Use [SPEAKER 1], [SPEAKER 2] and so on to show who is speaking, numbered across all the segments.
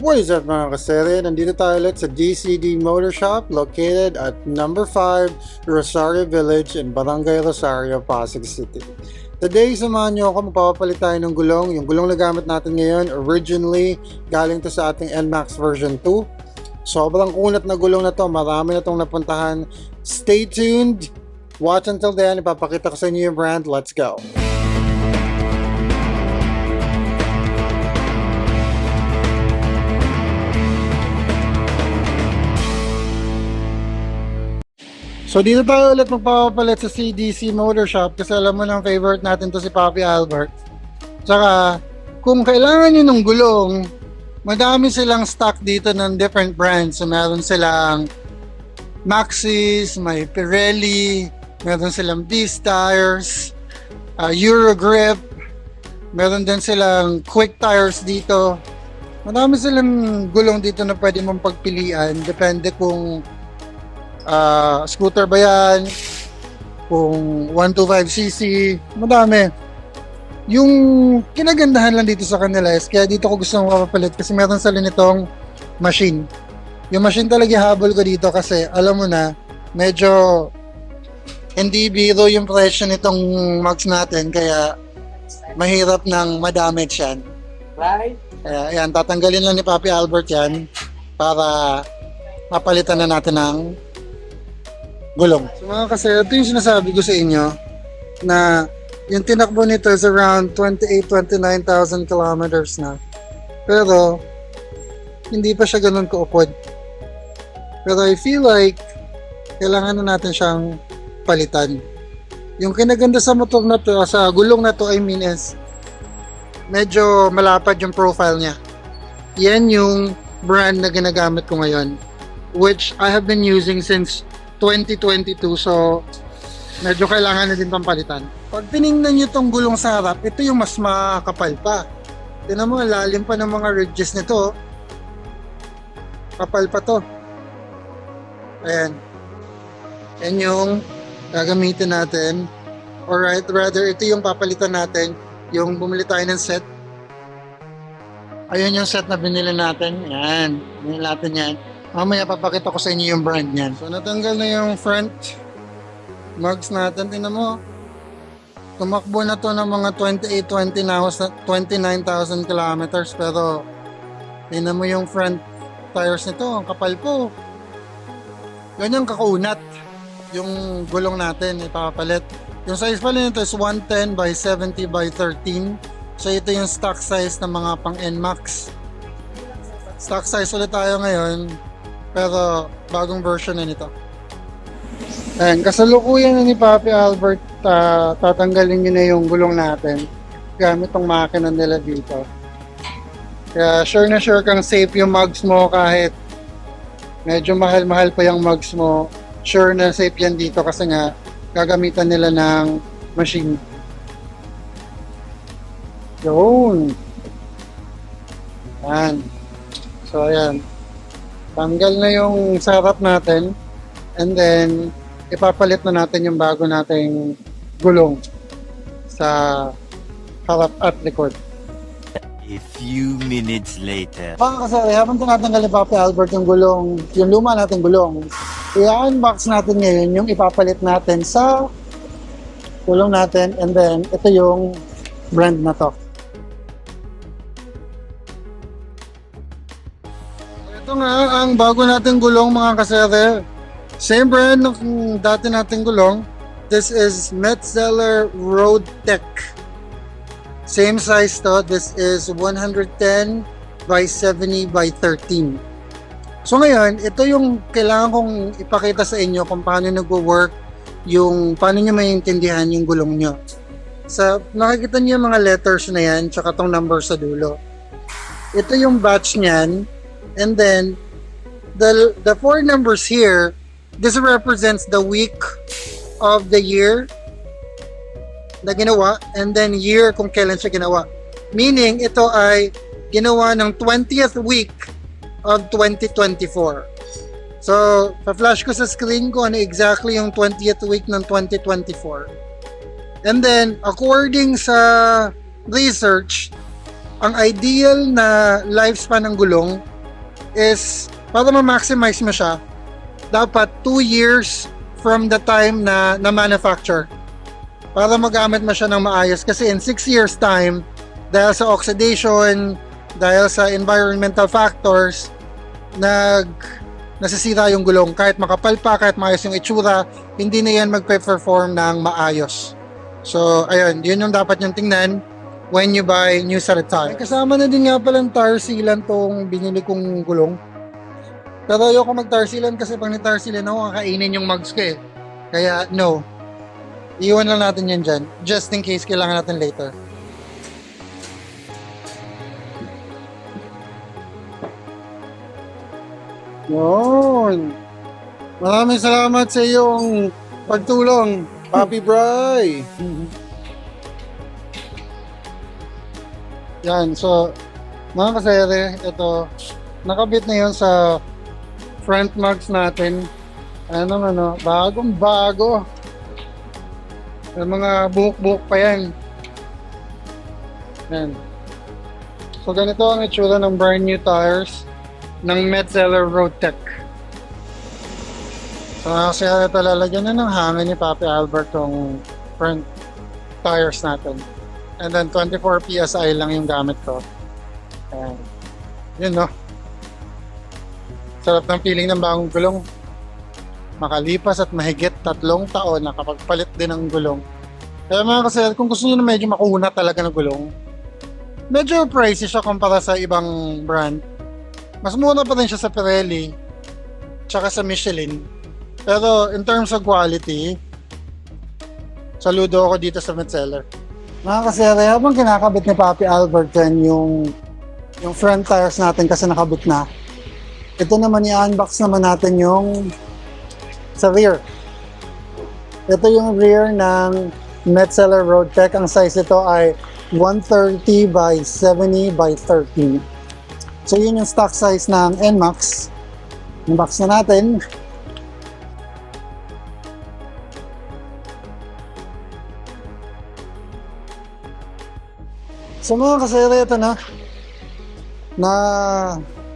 [SPEAKER 1] What is up mga kasere? Nandito tayo ulit sa DCD Motor Shop located at number 5 Rosario Village in Barangay Rosario, Pasig City. Today, samahan nyo ako, magpapapalit tayo ng gulong. Yung gulong na gamit natin ngayon, originally, galing to sa ating NMAX version 2. Sobrang kunat na gulong na to, marami na itong napuntahan. Stay tuned, watch until then, ipapakita ko sa inyo yung brand. Let's go! So dito tayo ulit magpapapalit sa CDC Motor Shop kasi alam mo ng favorite natin to si Papi Albert. Tsaka kung kailangan nyo ng gulong, madami silang stock dito ng different brands. So meron silang Maxxis, may Pirelli, meron silang Beast Tires, Eurogrip, meron din silang Quick Tires dito. Madami silang gulong dito na pwede mong pagpilian. Depende kung scooter ba yan, kung 125cc, madami. Yung kinagandahan lang dito sa kanila is kaya dito ko gusto mapapalit kasi meron sila nitong machine. Yung machine talaga habol ko dito kasi alam mo na medyo hindi biro yung presyo nitong mags natin kaya mahirap nang madamage yan.
[SPEAKER 2] Right?
[SPEAKER 1] Kaya yan, tatanggalin lang ni Papi Albert yan para papalitan na natin ng gulong. So mga kasi, ito yung sinasabi ko sa inyo na yung tinakbo nito is around 28,000-29,000 kilometers na. Pero, hindi pa siya ganun kaupod. Pero I feel like, kailangan na natin siyang palitan. Yung kinaganda sa motor na to, sa gulong na to, I mean is, medyo malapad yung profile niya. Yan yung brand na ginagamit ko ngayon, which I have been using since 2022, so medyo kailangan na din pampalitan. Pag tinignan nyo itong gulong sa harap, ito yung mas makapal pa. Tignan mo, lalim pa ng mga ridges nito. Kapal pa to. Ayan. Yan yung gagamitin natin. Alright, rather ito yung papalitan natin. Yung bumili tayo ng set. Ayun yung set na binili natin. Yan. Binili natin yan. Mamaya papakita ko sa inyo yung brand niyan. So natanggal na yung front mugs natin. Tingnan mo. Tumakbo na to ng mga 29,000 kilometers pero tingnan mo yung front tires nito. Ang kapal po. Ganyan kakunat yung gulong natin ipapalit. Yung size pala nito is 110 by 70 by 13. So ito yung stock size ng mga pang NMAX. Stock size ulit tayo ngayon. Pero bagong version na nito. Ayan, kasalukuyan na ni Papi Albert, tatanggalin nyo na yung gulong natin gamit tong makina nila dito. Kaya sure na sure kang safe yung mugs mo kahit medyo mahal-mahal pa yung mugs mo. Sure na safe yan dito kasi nga gagamitan nila ng machine. Yun. Ayan. So ayan. Tanggal na yung sarap natin and then ipapalit na natin yung bago nating gulong sa harap at likod.
[SPEAKER 3] A few minutes later.
[SPEAKER 1] Mga kasari, habang tinatanggal ni Papi Albert yung gulong, yung luma nating gulong, i-unbox natin ngayon yung ipapalit natin sa gulong natin and then ito yung brand na to. Ito nga ang bago nating gulong mga kasere. Same brand ng dati nating gulong. This is Metzeler Road Tech. Same size to. This is 110 by 70 by 13. So ngayon, ito yung kailangan kong ipakita sa inyo kung paano nagwo-work, yung paano nyo maintindihan yung gulong nyo. Sa nakikita niyo yung mga letters na yan, tsaka tong number sa dulo. Ito yung batch niyan. And then, the four numbers here, this represents the week of the year na ginawa, and then year kung kailan siya ginawa. Meaning, ito ay ginawa ng 20th week of 2024. So, pa-flash ko sa screen ko ano exactly yung 20th week ng 2024. And then, according sa research, ang ideal na lifespan ng gulong is para ma-maximize mo siya, dapat 2 years from the time na na-manufacture para magamit mo siya ng maayos. Kasi in 6 years time, dahil sa oxidation, dahil sa environmental factors, nasisira yung gulong. Kahit makapal pa, kahit maayos yung itsura, hindi na yan magpe-perform ng maayos. So, ayun, yun yung dapat yung tingnan when you buy new set of tires. Kasama na din nga palang tire sealant tong binili kong gulong. Pero ayoko mag-tire sealant kasi pag ni-tire sealant ako, kakainin yung mugs ko eh. Kaya no, iwan lang natin yan dyan, just in case kailangan natin later. Yun. Maraming salamat sa iyong pagtulong, Papi Bry. Yan, so mga kasere, ito, nakabit na yun sa front mags natin. Bagong bago. May mga buhok-buhok pa yan. Yan. So ganito ang itsura ng brand new tires ng Metzeler Road Tech. So kasi ito lalagyan na ng hangin ni Papi Albert tong front tires natin. And then 24 PSI lang yung gamit ko. Ayan. Yun no. Sarap ng feeling ng bagong gulong. Makalipas at mahigit 3 taon nakapagpalit din ng gulong. Kaya mga kasi kung gusto niyo na medyo makuna talaga ng gulong, medyo pricey siya kumpara sa ibang brand. Mas mura pa rin siya sa Pirelli tsaka sa Michelin. Pero in terms of quality, saludo ako dito sa Metzeler. Mga kasere, habang kinakabit ni Papi Albert yan yung front tires natin kasi nakabit na, ito naman i-unbox naman natin yung sa rear. Ito yung rear ng Metzeler Road Tech. Ang size nito ay 130 by 70 by 13. So yun yung stock size ng NMAX. Unbox na natin. So mga kasere, ito na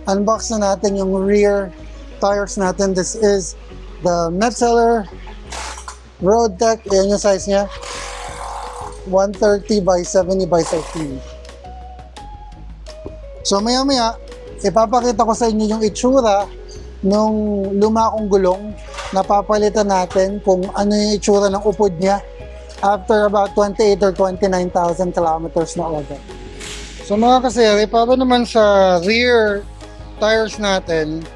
[SPEAKER 1] unbox na natin yung rear tires natin. This is the Metzeler Road Tech. Ayan yung size niya, 130 by 70 by 13. So maya maya ipapakita ko sa inyo yung itsura nung luma kong gulong na papalitan natin, kung ano yung itsura ng upod niya after about 28 or 29,000 kilometers na order. So mga kasere, para naman sa rear tires natin,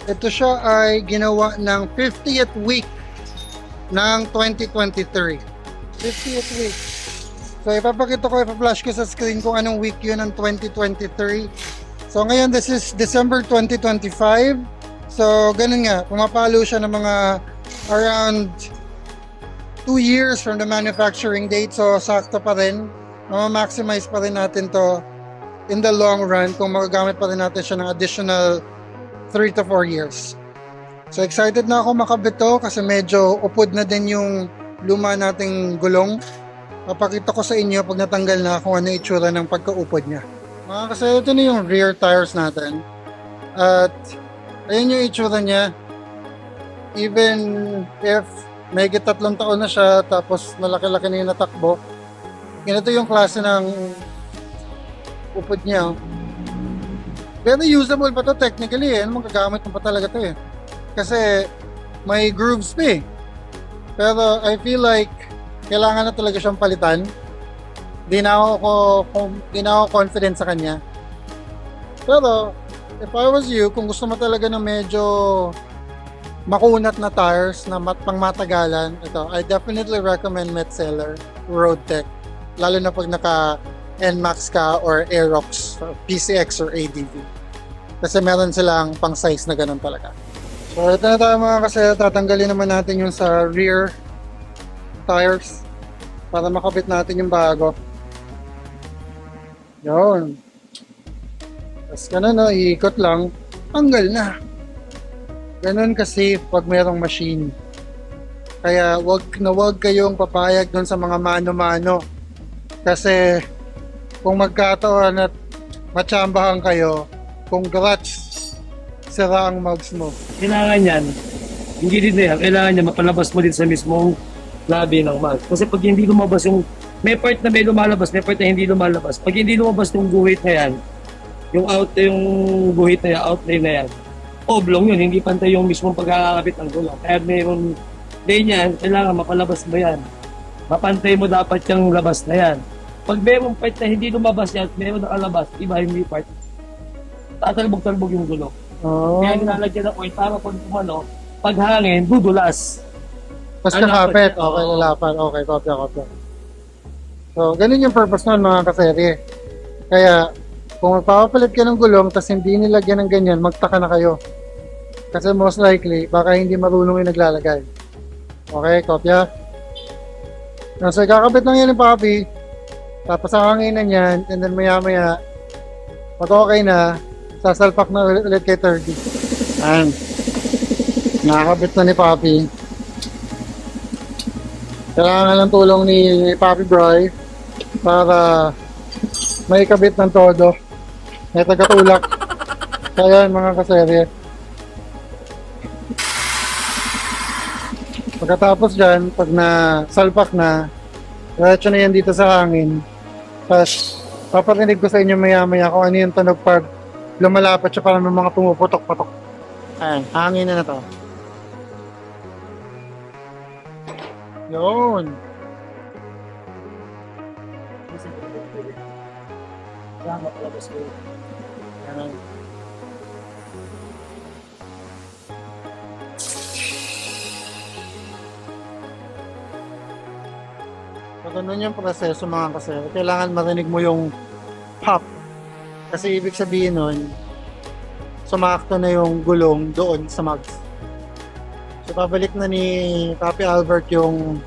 [SPEAKER 1] ito siya ay ginawa ng 50th week ng 2023. 50th week. So ipapakita ko, ipa-flash ko sa screen kung anong week yun ng 2023. So ngayon, this is December 2025. So ganun nga, pumapalo siya ng mga around 2 years from the manufacturing date. So sakto pa rin, ma-maximize pa rin natin to in the long run kung magagamit pa rin natin siya ng additional 3 to 4 years. So excited na ako makabit to kasi medyo upod na din yung luma nating gulong. Papakita ko sa inyo pag natanggal na kung ano itsura ng pagkaupod niya. Mga kasi ito na yung rear tires natin. At ayun yung itsura niya. Even if may 3 taon na siya tapos malaki-laki na yung natakbo, ganito yung klase ng upod niya. Very usable pa to technically eh. Magagamit mo pa talaga to eh. Kasi may grooves pa eh. Pero I feel like kailangan na talaga siyang palitan. Di na ako confident sa kanya. Pero if I was you, kung gusto mo talaga ng medyo makunat na tires na pangmatagalan, ito, I definitely recommend Metzeler Road Tech. Lalo na pag naka NMAX ka or Aerox, PCX or ADV. Kasi meron silang pang size na ganun talaga. So ito na tayo mga kasi, tatanggalin naman natin yung sa rear tires para makabit natin yung bago. Yun. Tapos ganun, no, iikot lang, tanggal na. Ganun kasi pag merong machine. Kaya wag kayong papayag dun sa mga mano-mano. Kasi kung magkataon at matsambahan kayo, congrats, sira ang mugs mo.
[SPEAKER 2] Kailangan yan, hindi din na yan, kailangan niya mapalabas mo din sa mismong labi ng mug. Kasi pag hindi lumabas yung, may part na may lumalabas, may part na hindi lumalabas. Pag hindi lumabas yung guhit na yan, yung guhit na yan, outline na yan, oblong yun, hindi pantay yung mismong pagkakakabit ng gulong. Kaya mayroon din yan, kailangan mapalabas mo yan. Mapantay mo dapat yung labas na yan. Pag mayroong part na hindi lumabas yan, mayroon nakalabas, iba hindi part. Tatalbog-talbog yung gulong.
[SPEAKER 1] Oh.
[SPEAKER 2] Kaya nilalagyan ng oil para pag kumano, pag hangin, dudulas.
[SPEAKER 1] Mas
[SPEAKER 2] Ano,
[SPEAKER 1] nakapit.
[SPEAKER 2] oo.
[SPEAKER 1] Okay, lalapan. Okay, kopya. So, ganun yung purpose nun mga kaserye. Kaya, kung magpapapalit ka ng gulong tapos hindi nilagyan ng ganyan, magtaka na kayo. Kasi most likely, baka hindi marunong yung naglalagay. Okay, kopya. So, kakabit lang yan ng papi. Tapos hanginan yan. And then maya-maya, pag okay na, sasalpak na ulit kay 30. Ayan. Nakakabit na ni papi. Kailangan ng tulong ni Papi Bry para may kabit ng todo. May tagatulak. Kaya mga kaserye. Pagkatapos dyan, pag nasalpak na, diretso na yan dito sa hangin. Tapos, paparinig ko sa inyo maya-maya kung ano yung tunog pag lumalapit siya para may mga pumuputok-patok. Ayan, hangin na to. Yun.
[SPEAKER 2] Kaya mapalabas mo.
[SPEAKER 1] Ayan. So, ganun yung proseso mga kasero. Kailangan marinig mo yung pop. Kasi ibig sabihin nun, sumakto na yung gulong doon sa mugs. So, babalik na ni Papi Albert yung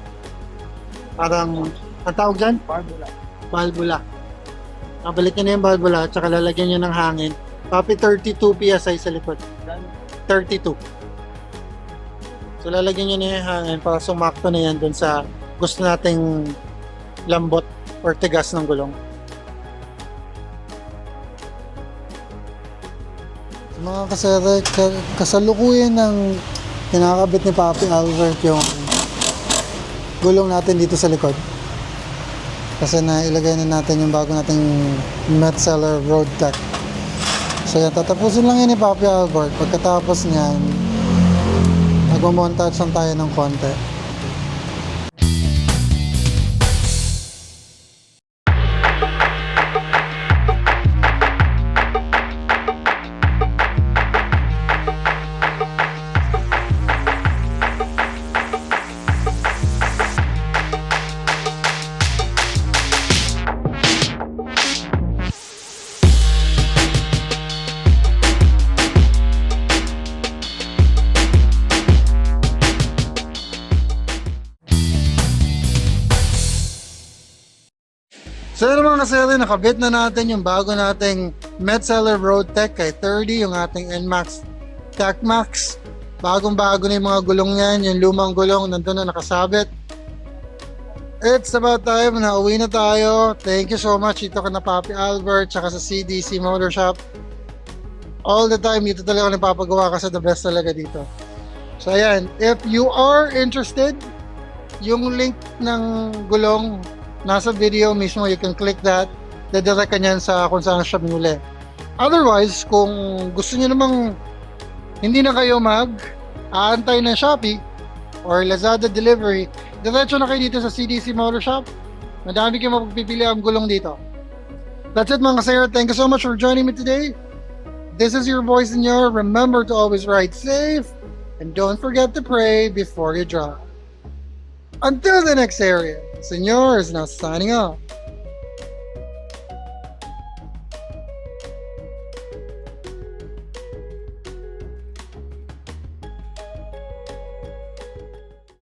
[SPEAKER 1] parang, ang tawag dyan?
[SPEAKER 2] Barbula.
[SPEAKER 1] Valvula. Babalik niya na yung valvula at saka lalagyan niya ng hangin. Papi, 32 PSI sa likod. 32. So, lalagyan niya na yung hangin para sumakto na yan dun sa gusto nating lambot or tigas ng gulong. Mga kasere, kasalukuyan ng kinakabit ni Papi Albert yung gulong natin dito sa likod. Kasi nailagay na natin yung bago nating Metzeler Road Tech. So yan, tatapusin lang yan ni Papi Albert. Pagkatapos niyan, mag-montage lang tayo ng konti. So yun mga kasere, nakabit na natin yung bago nating Metzeler Road Tech kay 30, yung ating NMAX TechMax. Bagong-bago na yung mga gulong yan, yung lumang gulong nandun na nakasabit. It's about time na uwi na tayo. Thank you so much dito ka na Papi Albert tsaka sa CDC Motor Shop. All the time dito talaga ako napapagawa kasi the best talaga dito. So ayan, if you are interested, yung link ng gulong nasa video mismo, you can click that. Dadirect ka niyan sa kung saan siya binuli. Otherwise, kung gusto niyo namang hindi na kayo aantay ng Shopee or Lazada delivery, diretso na kayo dito sa CDC Motor Shop. Madami kayong mapagpipili ang gulong dito. That's it mga kasere. Thank you so much for joining me today. This is your voice in your. Remember to always ride safe and don't forget to pray before you drive. Until the next area, Senor is now signing off.